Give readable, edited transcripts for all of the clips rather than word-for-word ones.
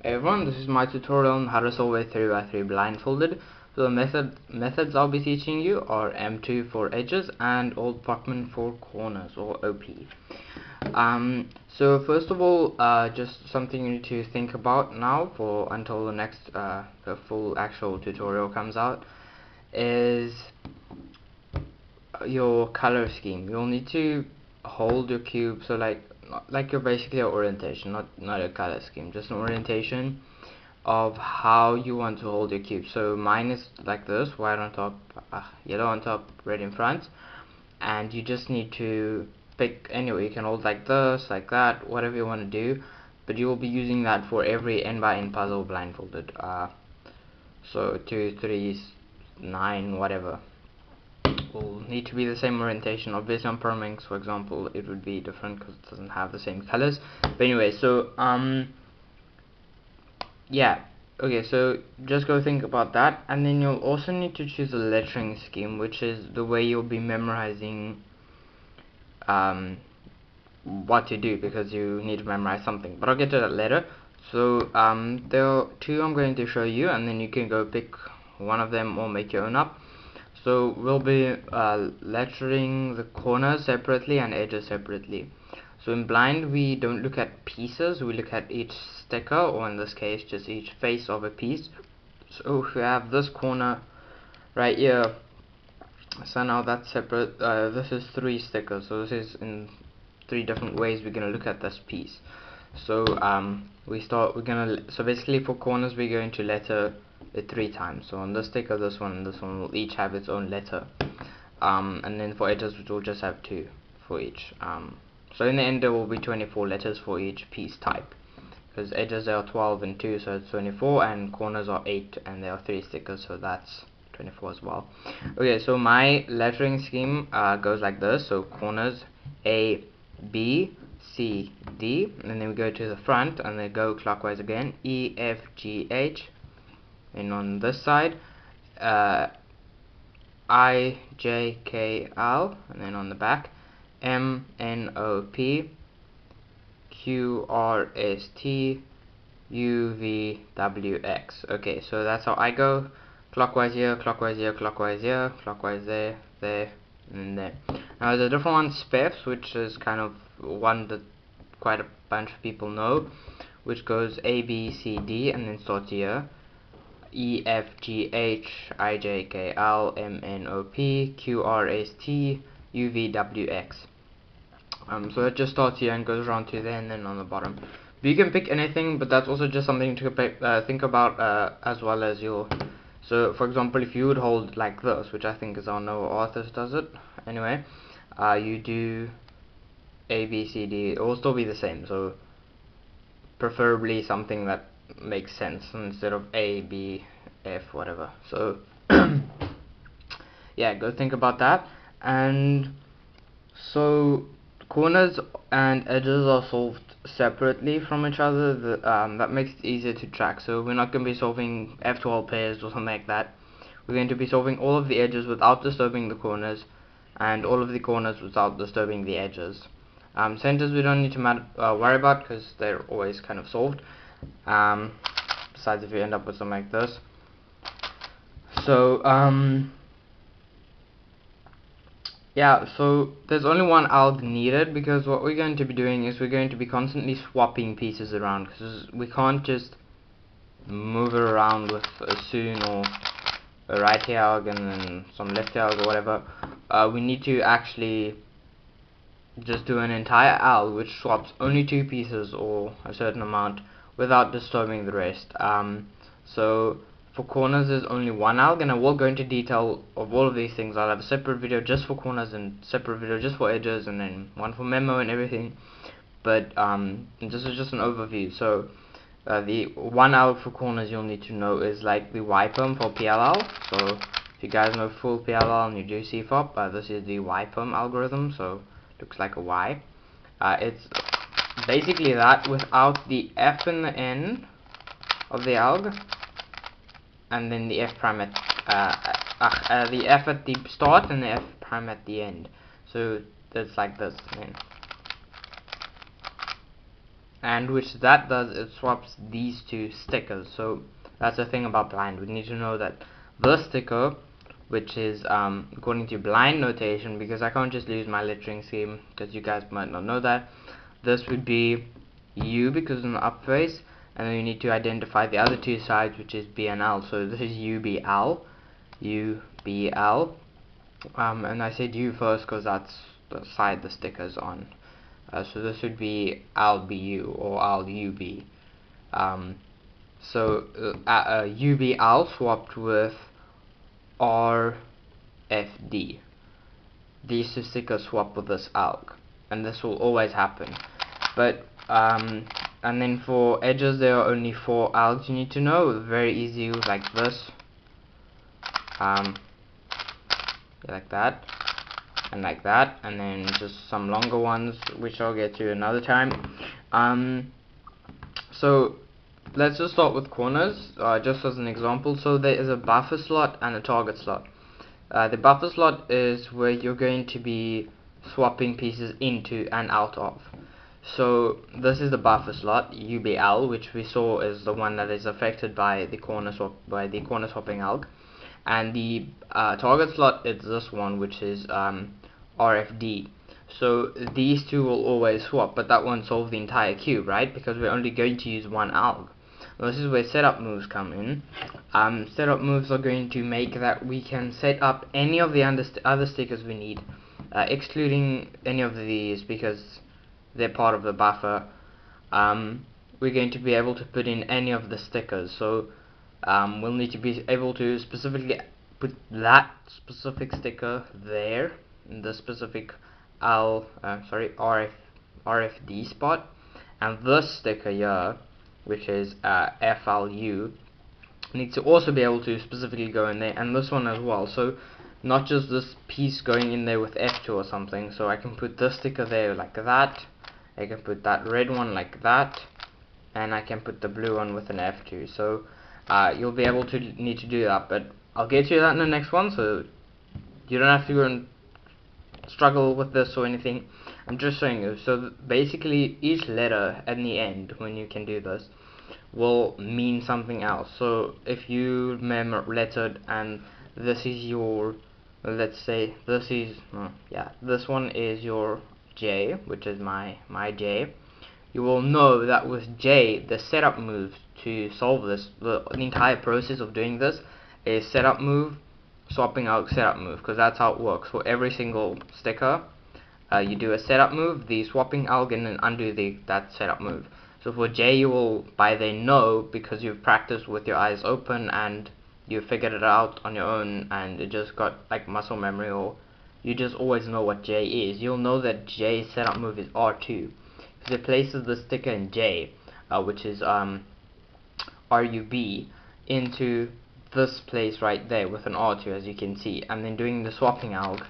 Hey everyone, this is my tutorial on how to solve a 3x3 blindfolded. So the methods I'll be teaching you are M2 for edges and Old Buckman for corners, or OP. So first of all, just something you need to think about now for until the next the full actual tutorial comes out is your color scheme. You'll need to hold your cube, so like you're basically your orientation, not a color scheme, just an orientation of how you want to hold your cube. So mine is like this: white on top, yellow on top, red in front, and you just need to pick anyway. You can hold like this, like that, whatever you want to do, but you will be using that for every n by n puzzle blindfolded. So 2, 3, 9, whatever will need to be the same orientation. Obviously on Perminx, for example, it would be different because it doesn't have the same colors. But anyway, so yeah, okay, so just go think about that, and then you'll also need to choose a lettering scheme, which is the way you'll be memorizing what to do, because you need to memorize something, but I'll get to that later. So there are two I'm going to show you, and then you can go pick one of them or make your own up. So we'll be lettering the corners separately and edges separately. So in blind we don't look at pieces, we look at each sticker, or in this case just each face of a piece. So if we have this corner right here, so now that's separate. This is 3 stickers, so this is in 3 different ways we're going to look at this piece. So so basically for corners we're going to letter it 3 times. So on this sticker, this one and this one will each have its own letter, and then for edges we'll just have 2 for each. So in the end there will be 24 letters for each piece type, because edges there are 12 and 2, so it's 24, and corners are 8 and there are 3 stickers, so that's 24 as well. Okay, so my lettering scheme goes like this. So corners A, B, C, D, and then we go to the front and they go clockwise again: E, F, G, H, and on this side I, J, K, L, and then on the back M, N, O, P, Q, R, S, T, U, V, W, X. Okay, so that's how I go: clockwise here, clockwise here, clockwise here, clockwise there, there, and there. Now there's a different one, SPEFs, which is kind of one that quite a bunch of people know, which goes A, B, C, D, and then starts here: E, F, G, H, I, J, K, L, M, N, O, P, Q, R, S, T, U, V, W, X. So it just starts here and goes around to there and then on the bottom. But you can pick anything, but that's also just something to think about, as well as your. So for example, if you would hold like this, which I think is how Noah Arthurs does it, anyway, you do A, B, C, D, it will still be the same, so preferably something that makes sense instead of A, B, F, whatever. So yeah, go think about that. And so corners and edges are solved separately from each other. That makes it easier to track. So we're not going to be solving F12 pairs or something like that. We're going to be solving all of the edges without disturbing the corners, and all of the corners without disturbing the edges. Centers we don't need to worry about, because they're always kind of solved, besides if you end up with something like this. So yeah, so there's only one alg needed, because what we're going to be doing is we're going to be constantly swapping pieces around, because we can't just move it around with a soon or a right alg and then some left alg or whatever. We need to actually just do an entire alg which swaps only 2 pieces or a certain amount without disturbing the rest. So for corners there's only one alg, and I will go into detail of all of these things. I'll have a separate video just for corners and separate video just for edges, and then one for memo and everything. But this is just an overview. So the one alg for corners you'll need to know is like the Y-perm for PLL. So if you guys know full PLL and you do CFOP, this is the Y-perm algorithm, so looks like a Y. It's basically that without the F in the end of the alg, and then the F prime at the F at the start and the F prime at the end. So it's like this, and which that does, it swaps these two stickers. So that's the thing about blind. We need to know that the sticker, which is according to blind notation, because I can't just use my lettering scheme because you guys might not know that, this would be U because in the upface, and then you need to identify the other two sides, which is B and L. So this is UBL, UBL, and I said U first because that's the side the sticker's on. So this would be LBU or LUB. So UBL swapped with RFD. These two stickers swap with this ALG, and this will always happen. But and then for edges, there are only 4 ALGs you need to know. Very easy, like this, like that, and like that, and then just some longer ones, which I'll get to another time. So let's just start with corners, just as an example. So there is a buffer slot and a target slot. The buffer slot is where you're going to be swapping pieces into and out of. So this is the buffer slot, UBL, which we saw is the one that is affected by the corner swapping ALG, and the target slot is this one, which is RFD. So these two will always swap, but that won't solve the entire cube, right? Because we're only going to use one ALG. This is where setup moves come in. Setup moves are going to make that we can set up any of the other stickers we need, excluding any of these because they're part of the buffer. We're going to be able to put in any of the stickers. So we'll need to be able to specifically put that specific sticker there in the specific RFD spot, and this sticker here, which is FLU, needs to also be able to specifically go in there, and this one as well. So not just this piece going in there with F2 or something. So I can put this sticker there like that, I can put that red one like that, and I can put the blue one with an F2. So you'll be able to need to do that, but I'll get to that in the next one, so you don't have to go and struggle with this or anything. I'm just showing you. So basically each letter at the end, when you can do this, will mean something else. So if you lettered and this is your, let's say this is this one is your J, which is my J, you will know that with J, the setup move to solve this, the entire process of doing this is setup move, swapping out setup move, because that's how it works for every single sticker. You do a setup move, the swapping ALG, and then undo that setup move. So for J, you will by then know, because you've practiced with your eyes open and you figured it out on your own, and it just got like muscle memory, or you just always know what J is. You'll know that J's setup move is R2, because it places the sticker in J, which is RUB, into this place right there with an R2, as you can see, and then doing the swapping ALG,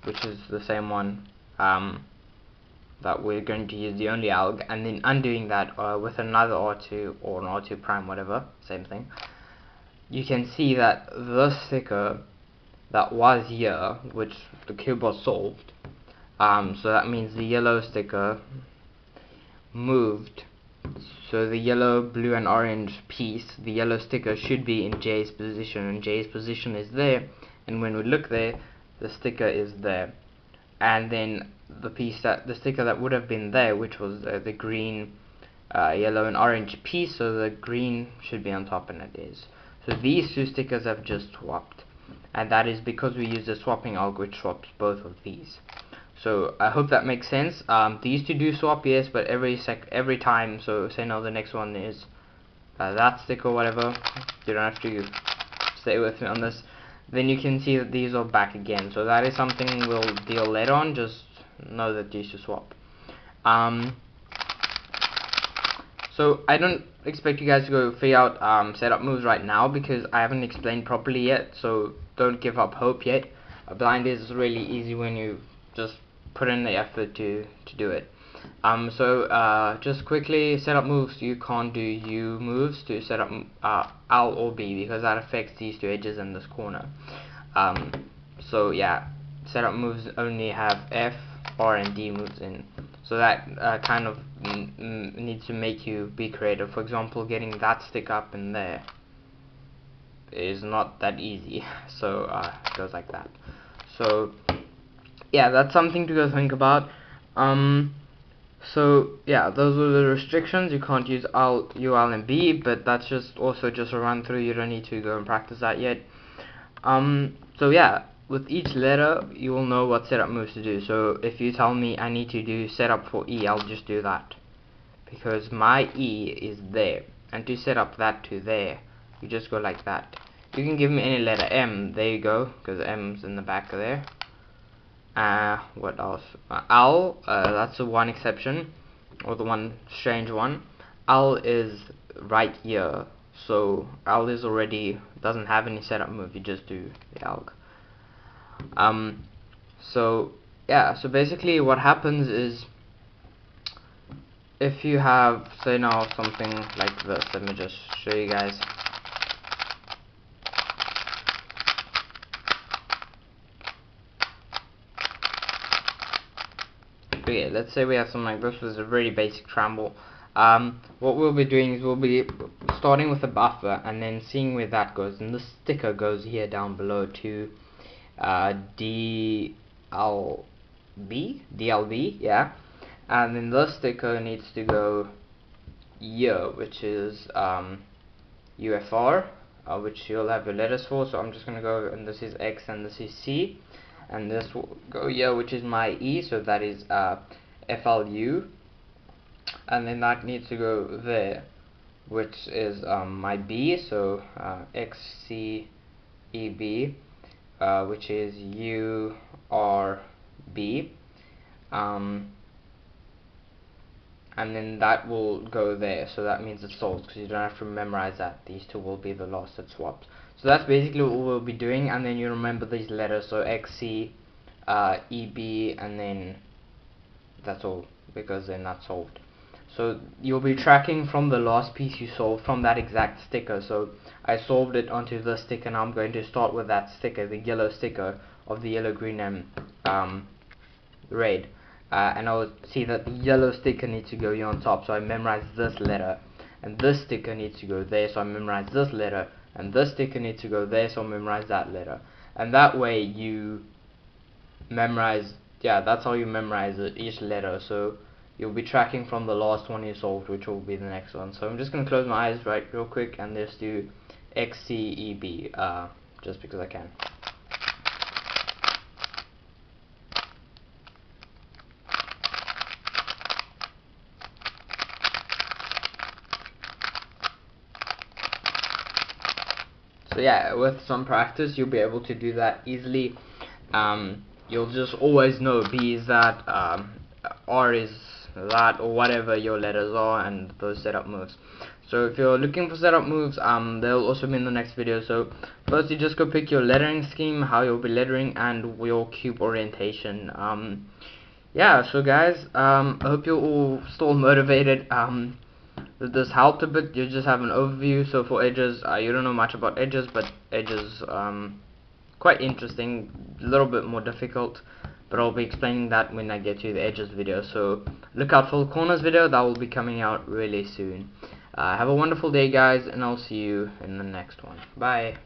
which is the same one that we're going to use, the only ALG, and then undoing that with another R2 or an R2 prime, whatever, same thing. You can see that the sticker that was here, which the cube was solved, so that means the yellow sticker moved. So the yellow, blue and orange piece, the yellow sticker should be in J's position, and J's position is there, and when we look there, the sticker is there. And then the sticker that would have been there, which was the green, yellow and orange piece, so the green should be on top, and it is. So these two stickers have just swapped, and that is because we use the swapping ALG, which swaps both of these. So I hope that makes sense. These two do swap, yes, but every time. So say now the next one is that sticker or whatever. You don't have to stay with me on this. Then you can see that these are back again. So that is something we'll deal later on. Just know that these two swap. So I don't expect you guys to go figure out setup moves right now, because I haven't explained properly yet. So don't give up hope yet. Blind is really easy when you just put in the effort to do it. Just quickly, setup moves, you can't do U moves to set up L or B, because that affects these two edges in this corner. So yeah, setup moves only have F, R and D moves in. So that kind of needs to make you be creative. For example, getting that stick up in there is not that easy. So it goes like that. So yeah, that's something to go think about. So yeah, those are the restrictions. You can't use Alt, UL, and B, but that's just also just a run through. You don't need to go and practice that yet. So yeah, with each letter, you will know what setup moves to do. So if you tell me I need to do setup for E, I'll just do that, because my E is there, and to set up that to there, you just go like that. You can give me any letter. M, there you go, because M's in the back of there. What else? L, that's the one exception, or the one strange one. L is right here, so L is already doesn't have any setup move. You just do the alg. So yeah, so basically what happens is, if you have, say now, something like this, let me just show you guys. Okay, let's say we have something like this. This is a really basic tramble. What we'll be doing is we'll be starting with a buffer and then seeing where that goes, and this sticker goes here down below to DLB, yeah, and then this sticker needs to go here, which is UFR, which you'll have your letters for. So I'm just gonna go, and this is X and this is C, and this will go here, which is my E, so that is FLU, and then that needs to go there, which is my B, so XCEB, which is URB, and then that will go there, so that means it's solved, because you don't have to memorize that. These two will be the last that swaps. So that's basically what we'll be doing, and then you remember these letters, so XC, EB, and then that's all, because then that's solved. So you'll be tracking from the last piece you solved from that exact sticker. So I solved it onto the sticker, and I'm going to start with that sticker, the yellow sticker of the yellow, green, and red. And I'll see that the yellow sticker needs to go here on top, so I memorize this letter, and this sticker needs to go there, so I memorize this letter, and this sticker needs to go there, so I memorize that letter. And that way you memorize, yeah, that's how you memorize it, each letter. So you'll be tracking from the last one you solved, which will be the next one. So I'm just going to close my eyes right real quick and just do XCEB, just because I can. So yeah, with some practice you'll be able to do that easily. You'll just always know B is that, R is that, or whatever your letters are, and those setup moves. So if you're looking for setup moves, they'll also be in the next video. So first you just go pick your lettering scheme, how you'll be lettering, and your cube orientation. Yeah, so guys, I hope you're all still motivated. This helped a bit. You just have an overview. So for edges, you don't know much about edges, but edges, quite interesting, a little bit more difficult, but I'll be explaining that when I get to the edges video. So look out for the corners video, that will be coming out really soon. Have a wonderful day, guys, and I'll see you in the next one. Bye.